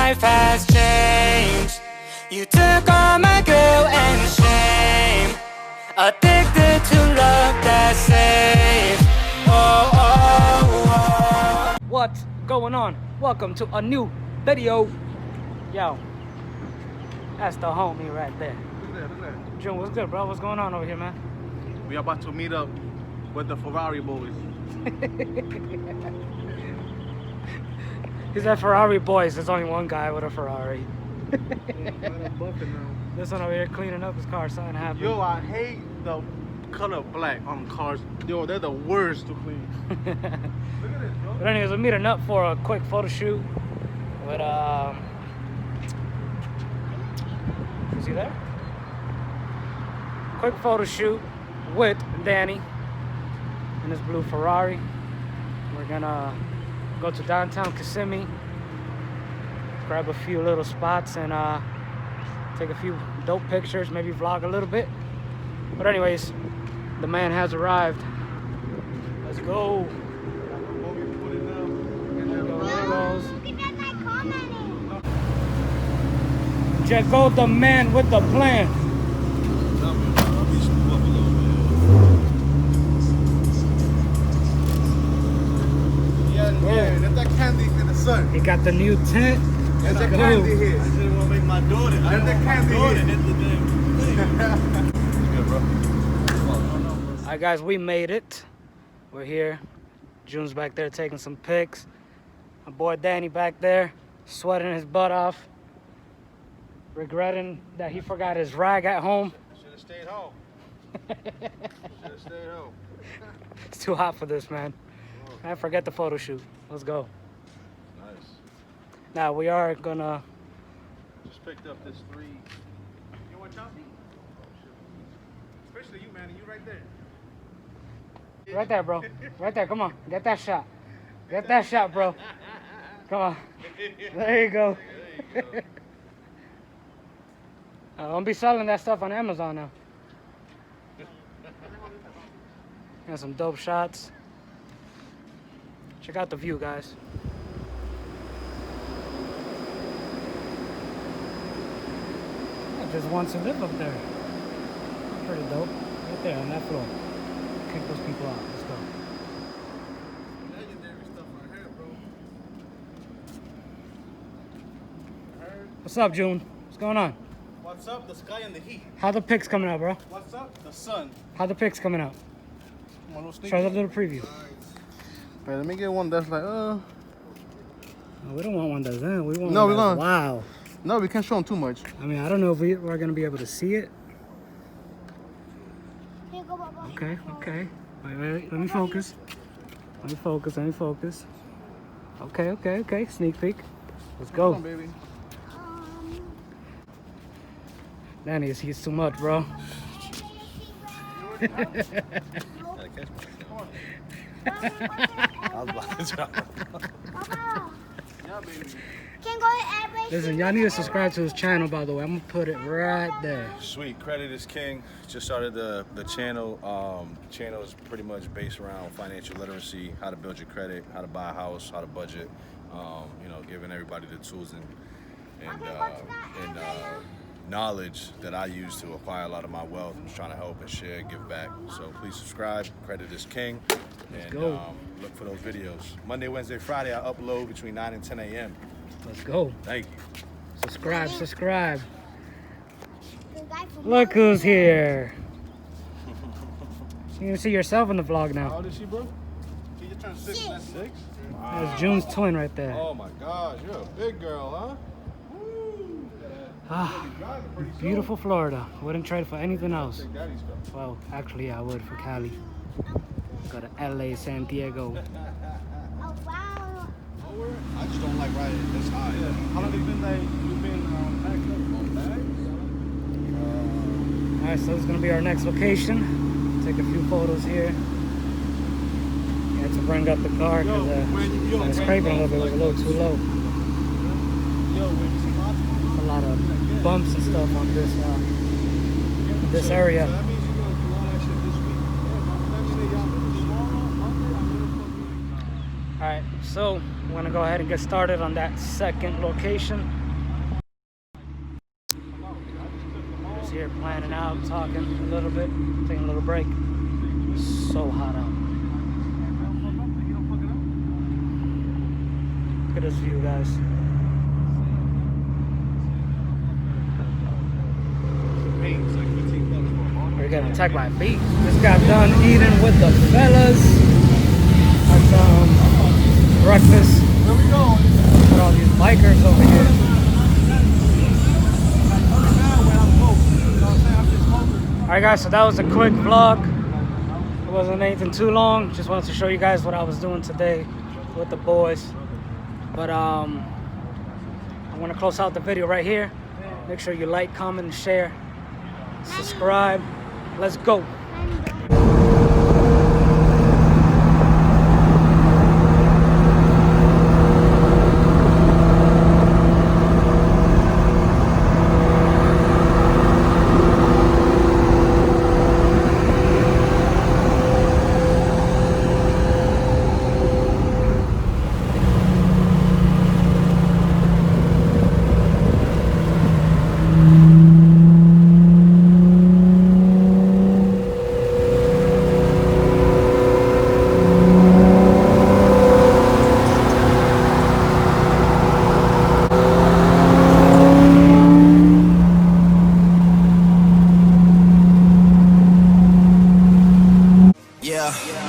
life has changed. You took all my guilt and shame. Addicted to love that's safe. Oh, oh, oh. What's going on? Welcome to a new video. Yo, that's the homie right there. Look at that. June, what's good, bro? What's going on over here, man? We are about to meet up with the Ferrari boys. He's at Ferrari boys. There's only one guy with a Ferrari. This one over here cleaning up his car. Something happened. Yo, I hate the color black on cars. Yo, they're the worst to clean. Look at this, bro. But anyways, we're meeting up for a quick photo shoot with is he there? Quick photo shoot with Danny in his blue Ferrari. We're gonna go to downtown Kissimmee, grab a few little spots and take a few dope pictures, maybe vlog a little bit. But anyways, the man has arrived. Let's go. Check out the man with the plan. Yeah, that's that candy in the sun. He got the new tent. That's that go. candy here. I just want to make my daughter. That's that candy here. Alright guys, we made it. We're here. June's back there taking some pics. My boy Danny back there, sweating his butt off. Regretting that he forgot his rag at home. Should have stayed home. Should have stayed home. It's too hot for this, man. I forget the photo shoot. Let's go. Nice. Now we are gonna. Just picked up this 3. You want choppy? Especially you, man. You right there. Right there, bro. Right there. Come on. Get that shot. Get that shot, bro. Come on. There you go. Don't be selling that stuff on Amazon now. Got some dope shots. Check out the view, guys. I just want to live up there. Pretty dope. Right there on that floor. Kick those people out. Let's go. Legendary stuff right here, bro. What's up, June? What's going on? What's up? The sky and the heat. How the pics coming out, bro? What's up? The sun. How the pics coming out? Come on, little sneak. Show us a little preview. Wait, let me get one that's like, No, we don't want one that's in. We want No, one we that's don't. wow. No, we can't show them too much. I mean, I don't know if we're going to be able to see it. Okay, okay. Wait, let me focus. Let me focus. Okay. Sneak peek. Let's go. Come on, baby. Danny, he's too much, bro. I was about to drop. Yeah, baby. Listen, y'all need to subscribe to his channel, by the way. I'm going to put it right there. Sweet, credit is king. Just started the channel. Channel is pretty much based around financial literacy, how to build your credit, how to buy a house, how to budget. You know, giving everybody the tools and knowledge that I use to acquire a lot of my wealth. I'm just trying to help and share, give back. So please subscribe. Credit is king. And go. Look for those videos. Monday, Wednesday, Friday, I upload between 9 and 10 a.m. Let's go. Thank you. Subscribe. Look who's here. You can see yourself in the vlog How now. old is she, bro? She just turned 6. That's 6? That's June's twin right there. Oh my gosh, you're a big girl, huh? Woo! Ah, Driving pretty soon. beautiful Florida. Wouldn't trade for anything else. Take daddy's car. Well, actually, yeah, I would for Cali. Go to LA, San Diego. I just don't like riding this high. Yeah. How long have you been packed up on bags? Alright, so this is gonna be our next location. Take a few photos here. Had to bring up the car because the scraping a little bit was a little too low. A lot of bumps and stuff on this area. Alright, so I'm gonna go ahead and get started on that second location. Just here planning out, talking a little bit, taking a little break. So hot out. Look at this view, guys. We're getting attacked by a bee. Just got done eating with the fellas. Had some breakfast. Where we going? Got all these bikers over here. Alright guys, so that was a quick vlog. It wasn't anything too long. Just wanted to show you guys what I was doing today with the boys. But I'm gonna close out the video right here. Make sure you like, comment, and share. Subscribe. Let's go. Yeah.